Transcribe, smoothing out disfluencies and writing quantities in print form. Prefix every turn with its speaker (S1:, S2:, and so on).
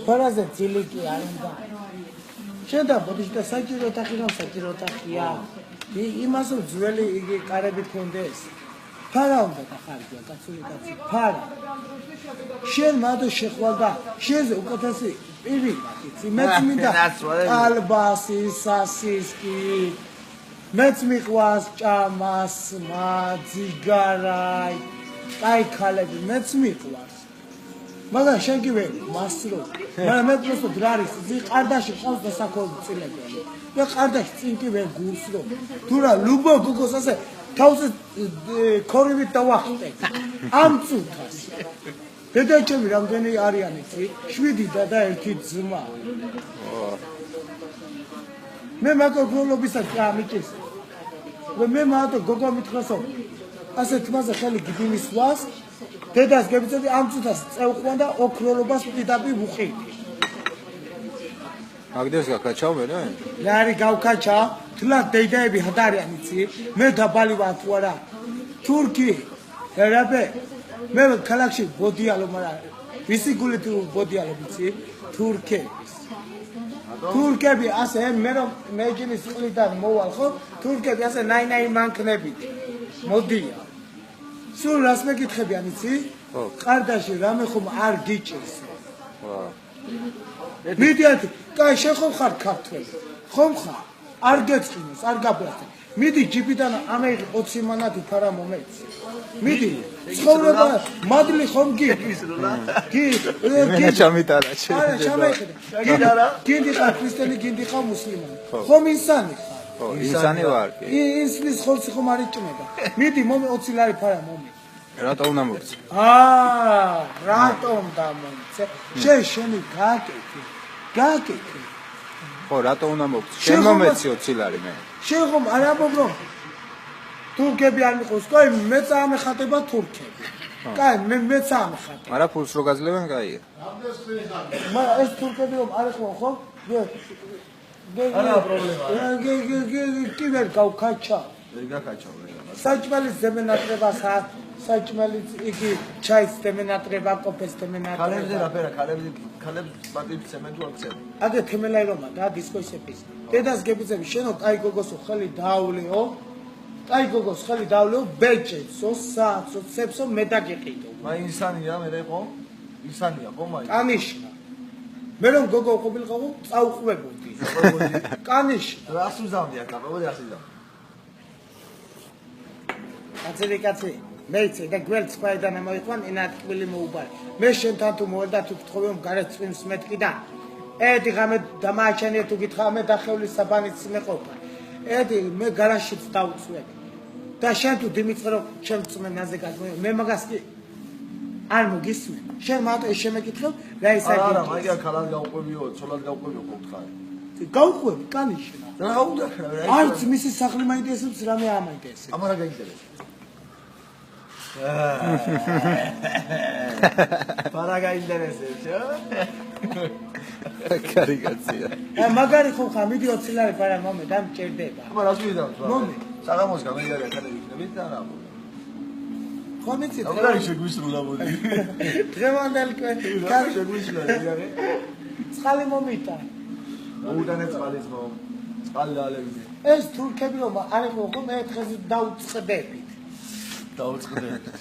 S1: ფარაზე ძილი კი არ უნდა. შენ და ბოდიშთა საჭირო ოთახი რა საჭირო ოთახია. იმას ძველი იგი კარები თუნდეს. ფარა უნდა დახარჯა კაცული კაცი. ფარა. შენ მადო შეხვალდა. შენზე უკეთესი პირი მაგიცი. მეც მინდა ალბასი, სასისკი. მეც მიყვას ჭამას, მაძიგარაი. აი ქალები მეც მიყვას. მაგრამ შენ კი ვერ მასრო. მაგრამ მე просто დრარის ზი ყარდაში ყავს და საქოლო წილებელი. მე ყარდაში წინ კი ვერ გულსრო. თუ რა ლუბო გოგოს ასე თავზე ქორივით დავახტე. ამ წუთას. დედაჩემი რამდენი არიან იცი? 7 და 1 ძმა. მე მაგოგლობისაც წამიჭის. მე მარტო გოგო მithრასო. ასე თმაზე ხელი გიდინის ვას. დედას გებიწოდი ამ წუთას წევყვან და ოქროლობას დიდაბი ვუყიდი.
S2: აგდეს გაკაჩავ მე რა?
S1: მე არი გავკაჩა, თლად დედაები ჰდარიან იცი? მე დაბალი ვარ თუ არა? თურქი. ერაბე მე ქალაქში ბოდიალო მაგრამ ვისი გულით ბოდიალო ვიცი? თურქების. თურქები ასე მე რომ მეჯილის ყლიდან მოვალ ხო? თურქები ასე ნაინაი მანქნებით. მოდია. სულ რას მეკითხებიან იცი? ყარდაში რამე ხომ არ გიჭირს. მიდიათ, კაი შენ ხომ ხარ ქართველი? ხომ ხარ? არ გეწყინოს, არ გაბლათე. მიდი ჯიპიდან ამეიღი 20 მანათი ფარა მომეცი. მიდი. ცხოვრება მადლი ხომ გიქის რა?
S2: მე ჩამიტარა შენ.
S1: არა, ჩამეხედა. გინდარა? გინდი ხარ ქრისტიანი, გინდი ხარ მუსლიმანი. ხომ ინსანი ხარ?
S2: ინსანი ვარ კი.
S1: ისლის ხოლსი ხომ არ იჭმება. მიდი მომე 20 ლარი ფარა მომე.
S2: რატო უნდა მოგცე?
S1: რატომ დამომცე? შენი გააკეთე. გააკეთე.
S2: ხო, რატო უნდა მოგცე? შენ მომეცი 20 ლარი მე.
S1: შენ ხომ არ ამბობ თურქები არ მიყავს, კაი მეც ამეხატება თურქები. კაი მეც ამეხატება.
S2: არა ფულს რო გაძლევენ, კაია.
S1: მაგრამ ეს თურქები რომ არ ეხმო ხო?
S3: არა პრობლემაა.
S1: კი ვერ გავკაჩა.
S3: ვერ გაკაჩავ რა.
S1: საჭმელის ზემენატრებას საჭმელის იგი ჩაის ზემენატრება, კოფეს ზემენატრება.
S3: ქალებზე რაფერა, ქალებს პატივს ცემენ თუ არ ცემენ.
S1: აგე თემელაი რომა და დისკოსების. დედას გებიწები შენო კაი გოგოსო ხელი დაავლეო. კაი გოგოს ხელი დაავლეო ბეჭეცო, სააცო, ცებსო მე დაგიყიდო.
S3: მაი ინსანია მე რა ხო? ინსანია ხო მაი?
S1: კანიშნა. მე რომ გოგო ყოფილიყავო, წაუყვებოდი. კანიშნა.
S3: რას უზამდი აქ, აბა რას იზამ?
S1: კაცები კაცი, მეიცე და გველს ფაიდან ამოიყვან, ენათქვილი მოუბარ. მე შენთან თუ მოვედა თუ გთხოვე რომ გარეთ წვიმს მეთქიდან. ედი ღამე დამააჩენია თუ გითხრა მე დახეული საბანიც მეყოფა. ედი მე გარაშიც დავწვევ. და შენ თუ დიმიწყე რომ ჩემ წმენაზე გადმოე, მე მაგას კი არ მოგისმენ. შენ მარტო ეს შემეკითხებ, რა ის არის?
S3: არა, მაგა ქალად გავყვებიო, ცოლად გავყვებიო გქხარ.
S1: გავყვები, კანიშნა.
S3: რა უნდა რა?
S1: არც მისი სახლი მაინტერესებს, რამე ამაინტერესებს.
S3: ამარა გაინტერესებს. პარა გაინტერესებს,
S2: კარი კაცია.
S1: მაგარი ხო ხარ, მიდი 20 ლარი პარა მომე და მჭირდება.
S3: აბა რას ვიდავთ?
S1: მომე.
S3: საღამოს გამიგარია ქალები იქნებით და რა.
S1: ხო მიცით.
S3: აბა შეგვისრულა მოდი.
S1: დღევანდელი
S3: კარი შეგვისრულა იგარე.
S1: წყალი მომიტა.
S3: უდანე წყალის მო. წყალი დალევიდე.
S1: ეს თურქები რომ არ იყო ხო მე დღეს დავწყდებით.
S3: დავწყდებით.